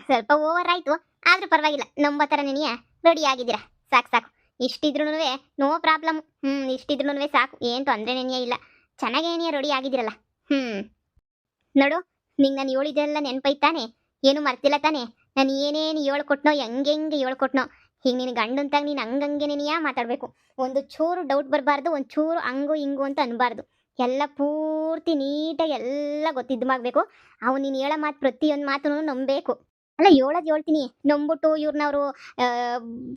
ಸ್ವಲ್ಪ ಓವರ್ ಆಯ್ತು, ಆದ್ರೂ ಪರವಾಗಿಲ್ಲ. ನಂಬೋ ಥರ ನೆನೆಯ ರೆಡಿ ಆಗಿದ್ದೀರಾ. ಸಾಕು ಸಾಕು, ಇಷ್ಟಿದ್ರೂ ನೋ ಪ್ರಾಬ್ಲಮ್. ಇಷ್ಟಿದ್ರೂ ಸಾಕು, ಏನು ತೊಂದರೆ ನೆನೆಯ ಇಲ್ಲ. ಚೆನ್ನಾಗಿ ನೆನೆಯ ರೆಡಿ ಆಗಿದ್ದೀರಲ್ಲ. ನೋಡು, ನಿಂಗೆ ನಾನು ಹೇಳಿದ್ದೆಲ್ಲ ನೆನಪೈತಾನೆ, ಏನು ಮರ್ತಿಲ್ಲ ತಾನೆ? ನಾನು ಏನೇನು ಹೇಳ್ಕೊಟ್ನೋ, ಹೆಂಗೆ ಹೇಳ್ಕೊಟ್ನೋ, ಹೀಗೆ ನಿನ್ನ ಗಂಡಂತಾಗ ನೀನು ಹಂಗಂಗೆ ನೆನೆಯ ಮಾತಾಡಬೇಕು. ಒಂದು ಚೂರು ಡೌಟ್ ಬರಬಾರ್ದು, ಒಂದು ಚೂರು ಹಂಗು ಹಿಂಗು ಅಂತ ಅನ್ಬಾರ್ದು. ಎಲ್ಲ ಪೂರ್ತಿ ನೀಟಾಗಿ ಎಲ್ಲ ಗೊತ್ತಿದ್ದಮಾಗಬೇಕು. ಅವ್ನು ನೀನು ಹೇಳೋ ಮಾತು ಪ್ರತಿಯೊಂದು ಮಾತು ನಂಬಬೇಕು. ಅಲ್ಲ, ಹೇಳೋದು ಹೇಳ್ತೀನಿ, ನಂಬಿಟ್ಟು ಇವ್ರನ್ನವರು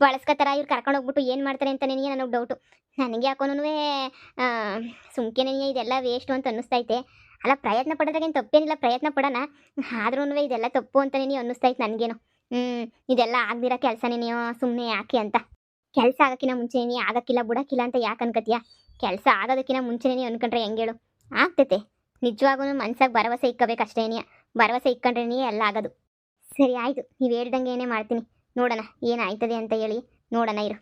ಬಳಸ್ಕೊತಾರ, ಇವ್ರು ಕರ್ಕೊಂಡು ಹೋಗ್ಬಿಟ್ಟು ಏನು ಮಾಡ್ತಾರೆ ಅಂತ ನೆನೆಯ ನನಗೆ ಡೌಟು. ನನಗೆ ಯಾಕೋನೂ ಸುಮ್ಕೆ ನೆನೆಯ ಇದೆಲ್ಲ ವೇಸ್ಟು ಅಂತ ಅನ್ನಿಸ್ತೈತೆ. ಅಲ್ಲ, ಪ್ರಯತ್ನ ಪಡೋದ್ರಾಗೇನು ತಪ್ಪೇನಿಲ್ಲ, ಪ್ರಯತ್ನ ಪಡೋಣ. ಆದ್ರೂ ಇದೆಲ್ಲ ತಪ್ಪು ಅಂತ ನೆನೆಯ ಅನ್ನಿಸ್ತೈತೆ ನನಗೇನು. ಇದೆಲ್ಲ ಆಗದಿರೋ ಕೆಲಸ ನೆನೆಯೋ, ಸುಮ್ಮನೆ ಯಾಕೆ ಅಂತ. ಕೆಲಸ ಆಗೋಕ್ಕಿಂತ ಮುಂಚೆ ನೀ ಆಗಕ್ಕಿಲ್ಲ ಬಿಡೋಕ್ಕಿಲ್ಲ ಅಂತ ಯಾಕೆ ಅನ್ಕೋತೀಯ? ಕೆಲಸ ಆಗೋದಕ್ಕಿಂತ ಮುಂಚೆನೇ ನೀವು ಅನ್ಕೊಂಡ್ರೆ ಹೆಂಗೆ ಹೇಳು? ಆಗ್ತೈತೆ. ನಿಜವಾಗೂ ಮನ್ಸಾಗ ಭರವಸೆ ಇಕ್ಕಬೇಕಷ್ಟೇ. ಭರವಸೆ ಇಕ್ಕೊಂಡ್ರೆ ಎಲ್ಲ ಆಗೋದು. ಸರಿ ಆಯಿತು, ನೀವು ಹೇಳ್ದಂಗೆ ಏನೇ ಮಾಡ್ತೀನಿ. ನೋಡೋಣ ಏನಾಯ್ತದೆ ಅಂತ ಹೇಳಿ. ನೋಡೋಣ ಇರು.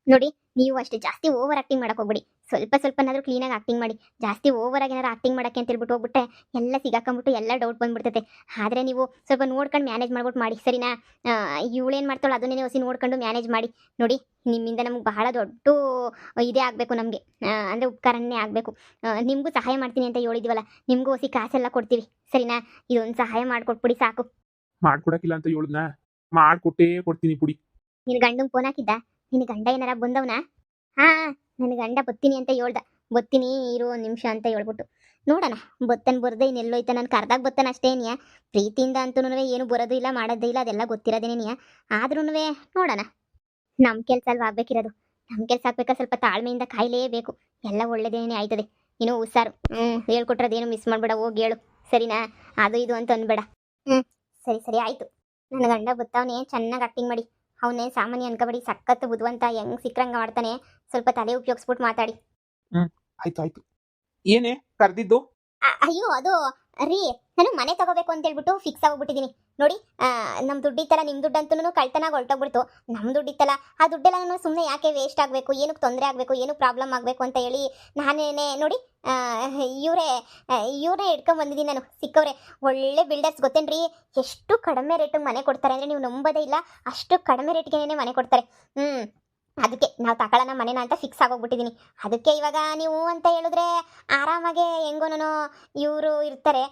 ನೋಡಿ, ನೀವು ಅಷ್ಟೇ ಜಾಸ್ತಿ ಓವರ್ ಆ್ಯಕ್ಟಿಂಗ್ ಮಾಡೋಕೆ ಹೋಗ್ಬಿಡಿ. ಸ್ವಲ್ಪನಾದರೂ ಕ್ಲೀನಾಗಿ ಆ್ಯಕ್ಟಿಂಗ್ ಮಾಡಿ. ಜಾಸ್ತಿ ಓವರಾಗಿ ಏನಾರು ಆ್ಯಕ್ಟಿಂಗ್ ಮಾಡೋಕ್ಕೆ ಅಂತ ಹೇಳ್ಬಿಟ್ಟು ಹೋಗ್ಬಿಟ್ಟೆ ಎಲ್ಲ ಸಿಗಾಕೊಂಬಿಟ್ಟು ಎಲ್ಲ ಡೌಟ್ ಬಂದುಬಿಡ್ತೈತೆ. ಆದರೆ ನೀವು ಸ್ವಲ್ಪ ನೋಡ್ಕೊಂಡು ಮ್ಯಾನೇಜ್ ಮಾಡ್ಬಿಟ್ಟು ಮಾಡಿ, ಸರಿನಾ? ಇವಳೇನು ಮಾಡ್ತಾಳೆ ಅದನ್ನೇ ಹೊಸಿ ನೋಡ್ಕೊಂಡು ಮ್ಯಾನೇಜ್ ಮಾಡಿ. ನೋಡಿ, ನಿಮ್ಮಿಂದ ನಮಗೆ ಬಹಳ ದೊಡ್ಡ ಇದೇ ಆಗಬೇಕು, ನಮಗೆ ಅಂದರೆ ಉಪಕಾರನೇ ಆಗಬೇಕು. ನಿಮಗೂ ಸಹಾಯ ಮಾಡ್ತೀನಿ ಅಂತ ಹೇಳಿದ್ವಲ್ಲ, ನಿಮಗೂ ಹೊಸಿ ಕಾಸೆಲ್ಲ ಕೊಡ್ತೀವಿ, ಸರಿನಾ? ಇದೊಂದು ಸಹಾಯ ಮಾಡಿಕೊಟ್ಬಿಡಿ ಸಾಕು. ಮಾಡ್ಕೊಡಕ್ಕಿಲ್ಲ ಅಂತ ಹೇಳಿದ್ನ, ಮಾಡ್ಕೊಟ್ಟೇ ಕೊಡ್ತೀನಿ ಪುಡಿ. ನಿನ್ನ ಗಂಡಂಗೆ ಫೋನ್ ಹಾಕಿದ್ದ? ನಿನ್ನ ಗಂಡ ಏನಾರ ಬಂದವನಾ? ಹಾಂ, ನನ್ನ ಗಂಡ ಬತ್ತೀನಿ ಅಂತ ಹೇಳ್ದ. ಬತ್ತೀನಿ ಇರು ಒಂದು ನಿಮಿಷ ಅಂತ ಹೇಳ್ಬಿಟ್ಟು. ನೋಡೋಣ, ಬತ್ತನ್ ಬರದೆ ಇನ್ನೆಲ್ಲೋಯ್ತ. ನಾನು ಕರ್ದಾಗ ಬತ್ತಾನ ಅಷ್ಟೇನಿಯ. ಪ್ರೀತಿಯಿಂದ ಅಂತೂ ಏನು ಬರೋದು ಇಲ್ಲ, ಮಾಡೋದೇ ಇಲ್ಲ, ಅದೆಲ್ಲ ಗೊತ್ತಿರೋದೇನಿಯ. ಆದ್ರೂ ನೋಡೋಣ. ನಮ್ಮ ಕೆಲಸ ಅಲ್ವಾ ಆಗಬೇಕಿರೋದು. ನಮ್ಮ ಕೆಲಸ ಆಗ್ಬೇಕಾದ್ರೆ ಸ್ವಲ್ಪ ತಾಳ್ಮೆಯಿಂದ ಕಾಯಲೇಬೇಕು. ಎಲ್ಲ ಒಳ್ಳೇದೇನೇ ಆಯ್ತದೆ. ನೀನು ಹುಷಾರು. ಹೇಳ್ಕೊಟ್ರದೇನು ಮಿಸ್ ಮಾಡಬೇಡ, ಹೋಗಿ ಹೇಳು, ಸರಿನಾ? ಅದು ಇದು ಅಂತ ಅನ್ಬೇಡ. ಸರಿ ಆಯಿತು. ನನ್ನ ಗಂಡ ಬತ್ತಾವನೇ, ಚೆನ್ನಾಗಿ ಆ್ಯಕ್ಟಿಂಗ್ ಮಾಡಿ. ಅವನೇ ಸಾಮಾನ್ಯ ಅನ್ಕೋಬೇಡಿ, ಸಖತ್ ಬುದ್ಧಿವಂತ, ಹೆಂಗೆ ಸಿಕ್ಕರಂಗೆ ಮಾಡ್ತಾನೆ. ಸ್ವಲ್ಪ ತಲೆ ಉಪಯೋಗಿಸ್ಬಿಟ್ಟು ಮಾತಾಡಿ. ಆಯ್ತು. ಏನೇ ಕರೆದಿದ್ದು? ಅಯ್ಯೋ, ಅದು ರೀ, ನಾನು ಮನೆ ತಗೋಬೇಕು ಅಂತ ಹೇಳ್ಬಿಟ್ಟು ಫಿಕ್ಸ್ ಆಗೋಗ್ಬಿಟ್ಟಿದ್ದೀನಿ. ನೋಡಿ, ನಮ್ಮ ದುಡ್ಡಿತ್ತಲ್ಲ, ನಿಮ್ಮ ದುಡ್ಡಂತೂ ಕಳ್ತನಾಗ ಹೊರಟೋಗ್ಬಿಡ್ತು. ನಮ್ಮ ದುಡ್ಡಿತ್ತಲ್ಲ, ಆ ದುಡ್ಡೆಲ್ಲ ನಾನು ಸುಮ್ಮನೆ ಯಾಕೆ ವೇಸ್ಟ್ ಆಗಬೇಕು, ಏನಕ್ಕೆ ತೊಂದರೆ ಆಗಬೇಕು, ಏನು ಪ್ರಾಬ್ಲಮ್ ಆಗಬೇಕು ಅಂತ ಹೇಳಿ ನಾನೇನೆ ನೋಡಿ ಇವ್ರನ್ನೇ ಇಟ್ಕೊಂಡ್ಬಂದಿದ್ದೀನಿ ನಾನು. ಸಿಕ್ಕವ್ರೆ ಒಳ್ಳೆ ಬಿಲ್ಡರ್ಸ್, ಗೊತ್ತೇನ್ರಿ? ಎಷ್ಟು ಕಡಿಮೆ ರೇಟಿಗೆ ಮನೆ ಕೊಡ್ತಾರೆ ಅಂದರೆ ನೀವು ನಂಬೋದೇ ಇಲ್ಲ. ಅಷ್ಟು ಕಡಿಮೆ ರೇಟ್ಗೆ ಮನೆ ಕೊಡ್ತಾರೆ. ಅದಕ್ಕೆ ನಾವು ತಗೊಳ್ಳೋಣ ಮನೇನ ಅಂತ ಫಿಕ್ಸ್ ಆಗೋಗ್ಬಿಟ್ಟಿದ್ದೀನಿ. ಅದಕ್ಕೆ ಇವಾಗ ನೀವು ಅಂತ ಹೇಳಿದ್ರೆ ಆರಾಮಾಗೆ ಹೆಂಗೋನೋ ಇವರು ಇರ್ತಾರೆ,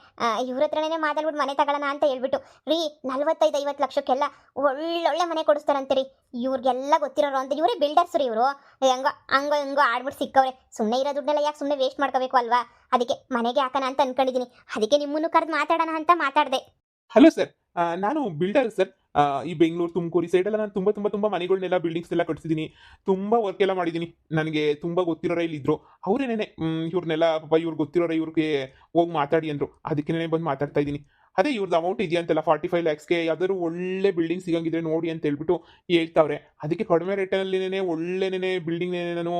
ಇವ್ರ ಹತ್ರನೇ ಮಾತಾಡ್ಬಿಟ್ಟು ಮನೆ ತಗೊಳ್ಳೋಣ ಅಂತ ಹೇಳ್ಬಿಟ್ಟು. ರೀ, 45-50 ಲಕ್ಷಕ್ಕೆಲ್ಲ ಒಳ್ಳೊಳ್ಳೆ ಮನೆ ಕೊಡಿಸ್ತಾರಂತೀರಿ. ಇವ್ರಿಗೆಲ್ಲ ಗೊತ್ತಿರೋರು ಅಂತ, ಇವರೇ ಬಿಲ್ಡರ್ಸ್ ರೀ ಇವರು. ಹಂಗೋ ಆಡ್ಬಿಟ್ಟು ಸಿಕ್ಕವ್ರೆ. ಸುಮ್ಮನೆ ಇರೋ ದುಡ್ಡೆಲ್ಲ ಯಾಕೆ ಸುಮ್ಮನೆ ವೇಸ್ಟ್ ಮಾಡ್ಕೋಬೇಕು ಅಲ್ವಾ? ಅದಕ್ಕೆ ಮನೆಗೆ ಹಾಕೋಣ ಅಂತ ಅನ್ಕೊಂಡಿದ್ದೀನಿ. ಅದಕ್ಕೆ ನಿಮ್ಮನ್ನು ಕರೆದು ಮಾತಾಡೋಣ ಅಂತ ಮಾತಾಡಿದೆ. ಹಲೋ ಸರ್, ನಾನು ಬಿಲ್ಡರ್ ಸರ್. ಈ ಬೆಂಗಳೂರು, ತುಮಕೂರು ಸೈಡೆಲ್ಲ ನಾನು ತುಂಬ ಮನೆಗಳನ್ನೆಲ್ಲ, ಬಿಲ್ಡಿಂಗ್ಸ್ ಎಲ್ಲ ಕಟ್ಸಿದ್ದೀನಿ. ತುಂಬ ವರ್ಕ್ ಎಲ್ಲ ಮಾಡಿದ್ದೀನಿ. ನನಗೆ ತುಂಬ ಗೊತ್ತಿರೋರೇ ಇಲ್ಲಿದ್ರು. ಅವರೇನೇನೆ ಇವ್ರನ್ನೆಲ್ಲ ಪಾಪ ಇವ್ರು ಗೊತ್ತಿರೋರೇ, ಇವ್ರಿಗೆ ಹೋಗಿ ಮಾತಾಡಿ ಅಂದರು. ಅದಕ್ಕೇನೆ ಬಂದು ಮಾತಾಡ್ತಾ ಇದ್ದೀನಿ. ಅದೇ ಇವ್ರದ್ದು ಅಮೌಂಟ್ ಇದೆಯಂತಲ್ಲ 45 lakhsಗೆ ಯಾವ್ದಾದ್ರು ಒಳ್ಳೆ ಬಿಲ್ಡಿಂಗ್ ಸಿಗಂಗಿದ್ರೆ ನೋಡಿ ಅಂತ ಹೇಳ್ಬಿಟ್ಟು ಹೇಳ್ತಾವ್ರೆ. ಅದಕ್ಕೆ ಕಡಿಮೆ ರೇಟಲ್ಲಿನೇ ಒಳ್ಳೆನೇ ಬಿಲ್ಡಿಂಗ್ನೇ ನಾನು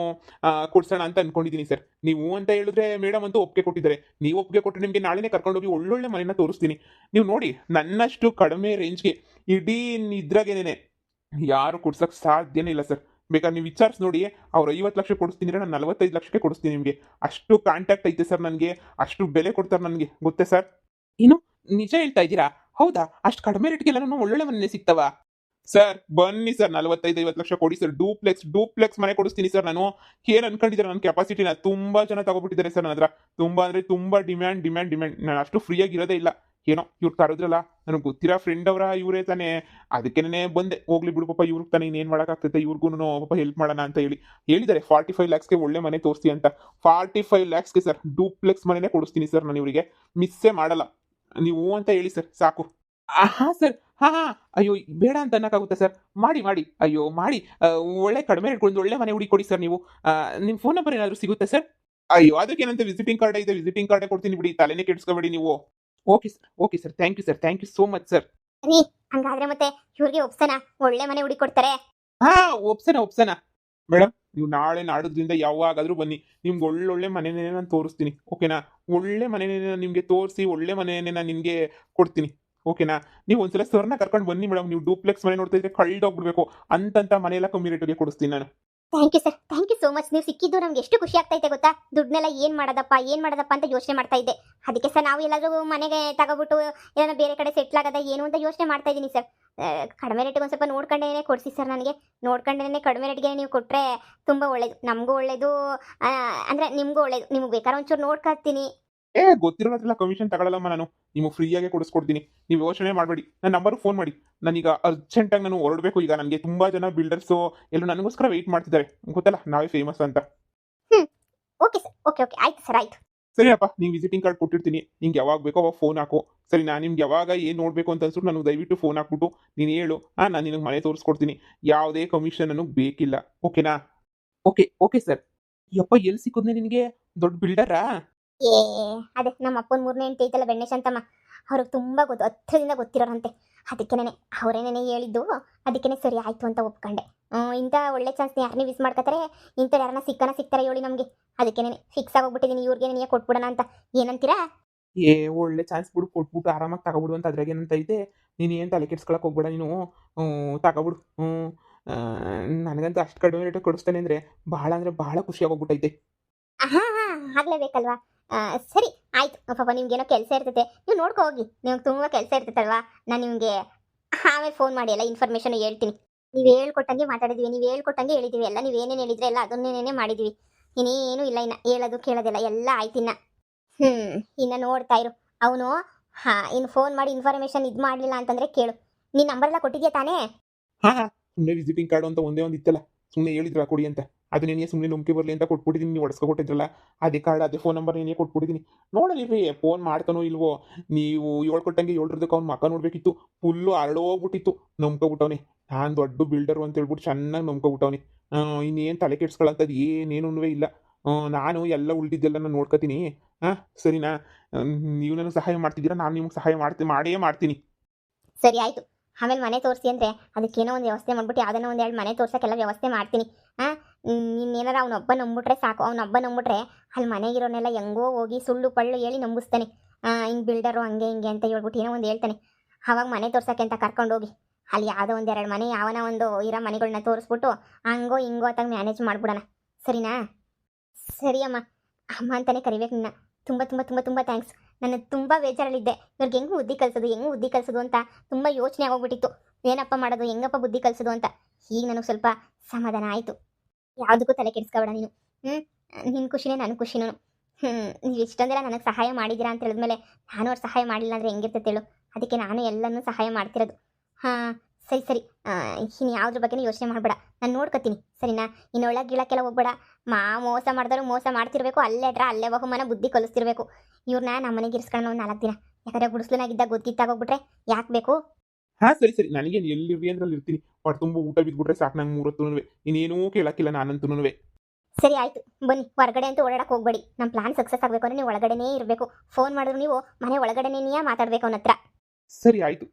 ಕೊಡ್ಸೋಣ ಅಂತ ಅನ್ಕೊಂಡಿದ್ದೀನಿ ಸರ್. ನೀವು ಅಂತ ಹೇಳಿದ್ರೆ ಮೇಡಮ್ ಅಂತೂ ಒಪ್ಪಿಗೆ ಕೊಟ್ಟಿದ್ದಾರೆ. ನೀವು ಒಪ್ಪಿಗೆ ಕೊಟ್ಟರೆ ನಿಮಗೆ ನಾಳೆನೇ ಕರ್ಕೊಂಡೋಗಿ ಒಳ್ಳೊಳ್ಳೆ ಮನೆನ ತೋರಿಸ್ತೀನಿ. ನೀವು ನೋಡಿ, ನನ್ನಷ್ಟು ಕಡಿಮೆ ರೇಂಜ್ಗೆ ಇಡೀ ಇದ್ರಾಗೇನೆ ಯಾರು ಕೊಡ್ಸೋಕ್ಕೆ ಸಾಧ್ಯನೇ ಇಲ್ಲ ಸರ್. ಬೇಕಾದ್ರೆ ನೀವು ವಿಚಾರಿಸಿ ನೋಡಿ, ಅವ್ರು 50 ಲಕ್ಷ ಕೊಡಿಸ್ತೀನಿ, ನಾನು 45 ಲಕ್ಷಕ್ಕೆ ಕೊಡಿಸ್ತೀನಿ ನಿಮಗೆ. ಅಷ್ಟು ಕಾಂಟ್ಯಾಕ್ಟ್ ಐತೆ ಸರ್ ನನಗೆ, ಅಷ್ಟು ಬೆಲೆ ಕೊಡ್ತಾರೆ ನನಗೆ, ಗೊತ್ತೇ ಸರ್? ಏನು ನಿಜ ಹೇಳ್ತಾ ಇದ್ದೀರಾ? ಹೌದಾ? ಅಷ್ಟು ಕಡಿಮೆ ರೇಟ್ಗೆಲ್ಲ ನಾನು ಒಳ್ಳೊಳ್ಳೆ ಮನೆ ಸಿಗ್ತಾವ ಸರ್? ಬನ್ನಿ ಸರ್, 45-50 ಲಕ್ಷ ಕೊಡಿ ಸರ್. ಡೂಪ್ಲೆಕ್ಸ್ ಮನೆ ಕೊಡಿಸ್ತೀನಿ ಸರ್. ನಾನು ಏನು ಅನ್ಕೊಂಡಿದ್ದಾರೆ ನನ್ನ ಕೆಪಾಸಿಟಿನ? ತುಂಬ ಜನ ತಗೋಬಿಟ್ಟಿದ್ದಾರೆ ಸರ್ ನನ್ನ ಹತ್ರ. ತುಂಬ ಅಂದರೆ ತುಂಬ ಡಿಮ್ಯಾಂಡ್. ನಾನು ಅಷ್ಟು ಫ್ರೀಯಾಗಿ ಇರೋದೇ ಇಲ್ಲ. ಏನೋ ಇವ್ರು ಕರೆದ್ರಲ್ಲ, ನನಗೆ ಗೊತ್ತಿರೋ ಫ್ರೆಂಡ್ ಅವರ ಇವರೇ ತಾನೇ, ಅದಕ್ಕೇನೆ ಬಂದೆ. ಹೋಗ್ಲಿ ಬಿಡು ಪಾಪ, ಇವ್ರಿಗೆ ತಾನೇ ಇನ್ನೇನು ಮಾಡೋಕ್ಕಾಗ್ತೈತೆ, ಇವ್ರಿಗೂ ಪಾಪ ಹೆಲ್ಪ್ ಮಾಡೋಣ ಅಂತ ಹೇಳಿದ್ದಾರೆ. 45 lakhsಗೆ ಒಳ್ಳೆ ಮನೆ ತೋರಿಸ್ತಿ ಅಂತ. 45 lakhsಗೆ ಸರ್ ಡೂಪ್ಲೆಕ್ಸ್ ಮನೆನೇ ಕೊಡಿಸ್ತೀನಿ ಸರ್ ನಾನು ಇವರಿಗೆ. ಮಿಸ್ಸೇ ಮಾಡಲ್ಲ. ನೀವು ಅಂತ ಹೇಳಿ ಸರ್ ಸಾಕು. ಹಾಂ ಸರ್, ಹಾಂ. ಅಯ್ಯೋ, ಬೇಡ ಅಂತ ಅನ್ನೋಕ್ಕಾಗುತ್ತೆ ಸರ್? ಮಾಡಿ. ಅಯ್ಯೋ ಮಾಡಿ, ಒಳ್ಳೆ ಕಡಿಮೆ ರೇಟ್ಕೊಂಡು ಒಳ್ಳೆ ಮನೆ ಹುಡುಕಿ ಸರ್. ನೀವು ನಿಮ್ಮ ಫೋನ್ ನಂಬರ್ ಏನಾದರೂ ಸಿಗುತ್ತೆ ಸರ್? ಅಯ್ಯೋ, ಅದಕ್ಕೇನಂತ ವಿಸಿಟಿಂಗ್ ಕಾರ್ಡ್ ಇದೆ, ವಿಸಿಟಿಂಗ್ ಕಾರ್ಡೇ ಕೊಡ್ತೀನಿ ಬಿಡಿ, ತಲೆನೇ ಕೆಡಿಸ್ಕೋಬೇಡಿ ನೀವು. Okay sir, thank you so much sir. ರೀ, ಹಂಗಾದ್ರೆ ಮತ್ತೆ ಇವ್ರಿಗೆ ಒಪ್ಸನ, ಒಳ್ಳೆ ಮನೆ ಹುಡುಕಿ ಕೊಡ್ತಾರೆ. ಹಾಂ, ಒಪ್ಸನ ಮೇಡಮ್. ನೀವು ನಾಳೆ ನಾಡಿದ್ರಿಂದ ಯಾವಾಗಾದರೂ ಬನ್ನಿ, ನಿಮ್ಗೆ ಒಳ್ಳೊಳ್ಳೆ ಮನೆನೇ ನಾನು ತೋರಿಸ್ತೀನಿ, ಓಕೆನಾ? ಒಳ್ಳೆ ಮನೆನೇ ನಿಮಗೆ ತೋರಿಸಿ, ಒಳ್ಳೆ ಮನೆಯೇ ನಾನು ನಿಮಗೆ ಕೊಡ್ತೀನಿ, ಓಕೆನಾ? ನೀವು ಒಂದ್ಸಲ ಸರ್ನ ಕರ್ಕೊಂಡು ಬನ್ನಿ ಮೇಡಮ್. ನೀವು ಡೂಪ್ಲೆಕ್ಸ್ ಮನೆ ನೋಡ್ತಾ ಇದ್ರೆ ಕಳ್ದೋಗ್ಬಿಡ್ಬೇಕು. ಅಂತಂತ ಮನೆಯೆಲ್ಲ ಕಮ್ಮಿ ರೇಟಿಗೆ ಕೊಡಿಸ್ತೀನಿ ನಾನು. Thank you sir, thank you so much. ನೀವು ಸಿಕ್ಕಿದ್ದು ನಮ್ಗೆ ಎಷ್ಟು ಖುಷಿ ಆಗ್ತೈತೆ ಗೊತ್ತಾ. ದುಡ್ಡನ್ನೆಲ್ಲ ಏನು ಮಾಡೋದಪ್ಪ ಅಂತ ಯೋಚನೆ ಮಾಡ್ತಾ ಇದ್ದೆ. ಅದಕ್ಕೆ ಸರ್ ನಾವು ಎಲ್ಲಾದ್ರೂ ಮನೆಗೆ ತಗೋಬಿಟ್ಟು ಏನಾದ್ರು ಬೇರೆ ಕಡೆ ಸೆಟ್ಲ್ ಆಗದ ಏನು ಅಂತ ಯೋಚನೆ ಮಾಡ್ತಾ ಇದ್ದೀನಿ ಸರ್. ಕಡಿಮೆ ರೇಟಿಗೆ ಒಂದು ಸ್ವಲ್ಪ ನೋಡ್ಕೊಂಡೇನೆ ಕೊಡಿಸಿ ಸರ್. ನನಗೆ ನೋಡ್ಕೊಂಡೇನೆ ಕಡಿಮೆ ರೇಟ್ಗೆ ನೀವು ಕೊಟ್ಟರೆ ತುಂಬ ಒಳ್ಳೇದು, ನಮಗೂ ಒಳ್ಳೇದು, ಅಂದರೆ ನಿಮಗೂ ಒಳ್ಳೇದು. ನಿಮ್ಗೆ ಬೇಕಾದ್ರೆ ಒಂಚೂರು ನೋಡ್ಕೊಳ್ತೀನಿ. ಗೊತ್ತಿರೋ ಹತ್ರ ಕಮಿಷನ್ ತಗೊಳ್ಳಲ್ಲಮ್ಮ ನಾನು. ನಿಮಗೆ ಫ್ರೀಯಾಗೆ ಕೊಡಿಸ್ಕೊಡ್ತೀನಿ. ನೀವು ಯೋಚನೆ ಮಾಡಬೇಡಿ. ನನ್ನ ನಂಬರ್ಗೆ ಫೋನ್ ಮಾಡಿ. ನಾನೀಗ ಅರ್ಜೆಂಟಾಗಿ ನಾನು ಹೊರಡಬೇಕು. ಈಗ ನನಗೆ ತುಂಬ ಜನ ಬಿಲ್ಡರ್ಸು ಎಲ್ಲರೂ ನನಗೋಸ್ಕರ ವೆಯ್ಟ್ ಮಾಡ್ತಿದ್ದಾರೆ. ಗೊತ್ತಲ್ಲ ನಾವೇ ಫೇಮಸ್ ಅಂತ. ಓಕೆ ಸರ್, ಓಕೆ ಓಕೆ, ಆಯ್ತು ಸರ್, ಆಯಿತು. ಸರಿಯಪ್ಪ, ನೀವು ವಿಸಿಟಿಂಗ್ ಕಾರ್ಡ್ ಕೊಟ್ಟಿರ್ತೀನಿ. ನಿಂಗೆ ಯಾವಾಗ ಬೇಕೋ ಅವಾಗ ಫೋನ್ ಹಾಕು. ಸರಿ, ನಾನು ನಿಮ್ಗೆ ಯಾವಾಗ ಏನು ನೋಡಬೇಕು ಅಂತ ಅನ್ಸುಟ್ಟು ನನಗೆ ದಯವಿಟ್ಟು ಫೋನ್ ಹಾಕ್ಬಿಟ್ಟು ನೀನು ಹೇಳು. ನಾನು ನಿನಗೆ ಮನೆ ತೋರಿಸ್ಕೊಡ್ತೀನಿ. ಯಾವುದೇ ಕಮಿಷನ್ ನನಗೆ ಬೇಕಿಲ್ಲ. ಓಕೆನಾ? Okay okay sir. ಯಪ್ಪ, ಎಲ್ಲಿ ಸಿಕ್ಕೋದ್ನೆ ನಿನಗೆ? ದೊಡ್ಡ ಬಿಲ್ಡರಾ? ಏ ಅದೇ ನಮ್ಮ ಅಪ್ಪನ ಮೂರನೇ ಹೆಂಡತಿ ಐತಲ್ಲ ಬೆಣ್ಣೆ ಶಾಂತಮ್ಮ, ಅವ್ರಿಗೆ ತುಂಬ ಹತ್ತಿರದಿಂದ ಗೊತ್ತಿರೋರಂತೆ. ಅದಕ್ಕೇನೆ ಅವರೇನೇ ಹೇಳಿದ್ದು. ಅದಕ್ಕೇನೆ ಸರಿ ಆಯಿತು ಅಂತ ಒಪ್ಕೊಂಡೆ. ಇಂಥ ಒಳ್ಳೆ ಚಾನ್ಸ್ನ ಯಾರನ್ನೇ ಮಿಸ್ ಮಾಡ್ಕೊತಾರೆ. ಇಂಥವ್ರು ಯಾರನ್ನ ಸಿಗ್ತಾರೆ ಹೇಳಿ ನಮಗೆ. ಅದಕ್ಕೇನೆ ಫಿಕ್ಸ್ ಆಗೋಗ್ಬಿಟ್ಟಿದ್ದೀನಿ, ಇವ್ರಿಗೆ ನೀನೇ ಕೊಟ್ಬಿಡೋಣ ಅಂತ. ಏನಂತೀರಾ? ಒಳ್ಳೆ ಚಾನ್ಸ್ ಬಿಡು, ಕೊಟ್ಬಿಟ್ಟು ಆರಾಮಾಗಿ ತಗೊಬಿಡು ಅಂತ. ಅದ್ರಾಗ ಏನಂತ ಐತೆ? ನೀನು ಏನು ತಲೆ ಕೆಡ್ಸ್ಕೊಳಕ್ಕೆ ಹೋಗ್ಬೇಡ ನೀನು. ತಗೊಬಿಡು. ನನಗಂತೂ ಅಷ್ಟು ಕಡಿಮೆ ರೇಟಿಗೆ ಕೊಡಿಸ್ತಾನೆ ಅಂದರೆ ಭಾಳ ಅಂದರೆ ಭಾಳ ಖುಷಿಯಾಗೋಗ್ಬಿಟ್ಟೈತೆ. ಆಗ್ಲೇಬೇಕಲ್ವಾ. ಸರಿ ಆಯ್ತು. ಪಾಪ ನಿಮ್ಗೇನೋ ಕೆಲಸ ಇರ್ತೈತೆ, ನೀವು ನೋಡ್ಕೊ ಹೋಗಿ. ನಿಮ್ಗೆ ತುಂಬ ಕೆಲಸ ಇರ್ತೈತಲ್ವಾ. ನಾನು ನಿಮಗೆ ಆಮೇಲೆ ಫೋನ್ ಮಾಡಿ ಎಲ್ಲ ಇನ್ಫಾರ್ಮೇಷನ್ ಹೇಳ್ತೀನಿ. ನೀವು ಹೇಳ್ಕೊಟ್ಟಂಗೆ ಮಾತಾಡಿದ್ವಿ, ನೀವು ಹೇಳ್ಕೊಟ್ಟಂಗೆ ಹೇಳಿದ್ದೀವಿ. ಎಲ್ಲ ನೀವು ಏನೇನು ಹೇಳಿದ್ರೆ ಎಲ್ಲ ಅದನ್ನೇನೇ ಮಾಡಿದ್ವಿ. ಇನ್ನೇನು ಇಲ್ಲ, ಇನ್ನು ಹೇಳೋದು ಕೇಳೋದಿಲ್ಲ, ಎಲ್ಲ ಆಯ್ತು. ಇನ್ನು ನೋಡ್ತಾ ಇರು. ಅವನು ಇನ್ನು ಫೋನ್ ಮಾಡಿ ಇನ್ಫಾರ್ಮೇಷನ್ ಇದು ಮಾಡಲಿಲ್ಲ ಅಂತಂದರೆ ಕೇಳು. ನೀನು ನಂಬರೆಲ್ಲ ಕೊಟ್ಟಿದ್ಯಾ ತಾನೇ? ಹಾಂ, ಸುಮ್ಮನೆ ವಿಸಿಟಿಂಗ್ ಕಾರ್ಡು ಅಂತ ಒಂದೇ ಒಂದು ಇತ್ತಲ್ಲ, ಸುಮ್ಮನೆ ಹೇಳಿದ್ರಲ್ಲ ಕೊಡಿ ಅಂತ. ಅದು ನೀನೇ ಸುಮ್ಮನೆ ನಂಬಿಕೆ ಬರಲಿ ಅಂತ ಕೊಟ್ಬಿಟ್ಟಿದ್ದೀನಿ. ನೀವು ಹೊಡ್ಸ್ಕೊಟ್ಟಿದ್ರಲ್ಲ ಅದೇ ಕಾರ್ಡ್, ಅದೇ ಫೋನ್ ನಂಬರ್ ನೀನೇ ಕೊಟ್ಬಿಟ್ಟಿದ್ದೀನಿ. ನೋಡಲಿರಿ ಫೋನ್ ಮಾಡ್ತಾನೋ ಇಲ್ವೋ. ನೀವು ಹೇಳ್ಕೊಟ್ಟಂಗೆ ಹೇಳ್ರದಕ್ಕೆ ಅವ್ನ ಮಕ್ಕ ನೋಡಬೇಕಿತ್ತು. ಫುಲ್ಲು ಹರಡೋಗ್ಬಿಟ್ಟಿತ್ತು. ನಂಬ್ಕೊಬಿಟ್ಟವನೆ ನಾನು ದೊಡ್ಡ ಬಿಲ್ಡರು ಅಂತ ಹೇಳ್ಬಿಟ್ಟು ಚೆನ್ನಾಗಿ ನಂಬ್ಕೊಬಿಟ್ಟವನೆ. ಇನ್ನೇನು ತಲೆ ಕೆಡ್ಸ್ಕೊಳ್ಳೋಂಥದ್ದು ಏನೇನೂ ಇಲ್ಲ. ನಾನು ಎಲ್ಲ ಉಳಿದಿದ್ದೆಲ್ಲ ನಾನು ನೋಡ್ಕೊತೀನಿ. ಸರಿನಾ? ನೀವು ನನಗೆ ಸಹಾಯ ಮಾಡ್ತಿದ್ದೀರಾ, ನಾನು ನಿಮ್ಗೆ ಸಹಾಯ ಮಾಡೇ ಮಾಡ್ತೀನಿ. ಸರಿ ಆಯಿತು. ಆಮೇಲೆ ಮನೆ ತೋರಿಸಿ ಅಂದರೆ ಅದಕ್ಕೇನೋ ಒಂದು ವ್ಯವಸ್ಥೆ ಮಾಡ್ಬಿಟ್ಟು ಯಾವುದನ್ನೋ ಒಂದು ಎರಡು ಮನೆ ತೋರ್ಸೋಕ್ಕೆಲ್ಲ ವ್ಯವಸ್ಥೆ ಮಾಡ್ತೀನಿ. ಇನ್ನೇನಾರ ಅವನೊಬ್ಬ ನಂಬಿಟ್ರೆ ಸಾಕು. ಅವನೊಬ್ಬ ನಂಬಿಟ್ರೆ ಅಲ್ಲಿ ಮನೆಗಿರೋನೆಲ್ಲ ಹೆಂಗೋ ಹೋಗಿ ಸುಳ್ಳು ಪಳ್ಳು ಹೇಳಿ ನಂಬಿಸ್ತಾನೆ. ಹಿಂಗೆ ಬಿಲ್ಡರು ಹಂಗೆ ಹಿಂಗೆ ಅಂತ ಹೇಳ್ಬಿಟ್ಟು ಏನೋ ಒಂದು ಹೇಳ್ತಾನೆ. ಆವಾಗ ಮನೆ ತೋರ್ಸೋಕ್ಕೆ ಅಂತ ಕರ್ಕೊಂಡೋಗಿ ಅಲ್ಲಿ ಯಾವುದೋ ಒಂದು ಎರಡು ಮನೆ, ಯಾವನ ಒಂದು ಇರೋ ಮನೆಗಳನ್ನ ತೋರಿಸ್ಬಿಟ್ಟು ಹಂಗೋ ಹಿಂಗೋ ಅತ್ತಾಗ ಮ್ಯಾನೇಜ್ ಮಾಡ್ಬಿಡೋಣ. ಸರಿನಾ? ಸರಿ ಅಮ್ಮ. ಅಮ್ಮ ಅಂತಲೇ ಕರಿಬೇಕು ನಿನ್ನ. ತುಂಬ ತುಂಬ ತುಂಬ ತುಂಬ ಥ್ಯಾಂಕ್ಸ್. ನಾನು ತುಂಬ ಬೇಜಾರಲ್ಲಿದ್ದೆ. ಇವ್ರಿಗೆ ಹೆಂಗೆ ಬುದ್ಧಿ ಕಲಿಸೋದು ಅಂತ ತುಂಬ ಯೋಚನೆ ಆಗೋಗ್ಬಿಟ್ಟಿತ್ತು. ಏನಪ್ಪ ಮಾಡೋದು, ಹೆಂಗಪ್ಪ ಬುದ್ಧಿ ಕಲಿಸೋದು ಅಂತ. ಈಗ ನನಗೆ ಸ್ವಲ್ಪ ಸಮಾಧಾನ ಆಯಿತು. ಯಾವುದಕ್ಕೂ ತಲೆ ಕೆಡಿಸ್ಕೊಬೇಡ ನೀನು. ನಿನ್ನ ಖುಷಿನೇ ನನ್ನ ಖುಷಿನೂ. ನೀವು ಇಷ್ಟೊಂದೆಲ್ಲ ನನಗೆ ಸಹಾಯ ಮಾಡಿದ್ದೀರಾ ಅಂತ ಹೇಳಿದ್ಮೇಲೆ ನಾನು ಅವ್ರು ಸಹಾಯ ಮಾಡಿಲ್ಲ ಅಂದರೆ ಹೆಂಗಿರ್ತೈತೆ ಹೇಳು. ಅದಕ್ಕೆ ನಾನು ಎಲ್ಲನೂ ಸಹಾಯ ಮಾಡ್ತಿರೋದು. ಸರಿ. ಇನ್ನು ಯಾವುದ್ರ ಬಗ್ಗೆನೂ ಯೋಚನೆ ಮಾಡಬೇಡ, ನಾನು ನೋಡ್ಕೊತೀನಿ. ಸರಿನಾ? ಇನ್ನು ಒಳಗೆ ಗೀಳಕ್ಕೆಲ್ಲ ಹೋಗ್ಬೇಡ. ಮೋಸ ಮಾಡಿದವರು ಮೋಸ ಮಾಡ್ತಿರ್ಬೇಕು. ಅಲ್ಲೇ ಬಹುಮಾನ ಬುದ್ಧಿ ಕಲಿಸ್ತಿರ್ಬೇಕು. ಇವ್ರನ್ನ ನಮ್ಮ ಮನೆಗೆ ಇರಿಸ್ಕೊಳ್ಳೋ ಒಂದು 4 ದಿನ. ಯಾಕಂದರೆ ಗುಡಿಸ್ಲನಾಗಿದ್ದಾಗ ಗೊತ್ತಿತ್ತಾಗೋಗ್ಬಿಟ್ರೆ ಯಾಕೆ ಬೇಕು? ಸರಿ. ನನಗೆ ಎಲ್ಲಿರ್ರಿ ಅಂದ್ರೆ ಅಲ್ಲಿ ಇರ್ತೀನಿ. ಹೊಟ್ಟೆ ತುಂಬ ಊಟ ಬಿದ್ದುಬಿಟ್ರೆ ಸಾಕು ನಂಗೆ 3 ಹೊತ್ತೂ. ಇನ್ನೇನೂ ಕೇಳಕ್ಕಿಲ್ಲ ನಾನಂತೂ. ಸರಿ ಆಯಿತು, ಬನ್ನಿ. ಹೊರಗಡೆ ಅಂತೂ ಓಡಾಡಕ್ಕೆ ಹೋಗ್ಬೇಡಿ. ನಮ್ಮ ಪ್ಲಾನ್ ಸಕ್ಸಸ್ ಆಗಬೇಕು ಅಂದರೆ ನೀವು ಒಳಗಡೆನೇ ಇರಬೇಕು. ಫೋನ್ ಮಾಡಿದ್ರು ನೀವು ಮನೆ ಒಳಗಡೆನೇ ಮಾತಾಡಬೇಕು ಅವನ ಹತ್ರ. ಸರಿ ಆಯಿತು.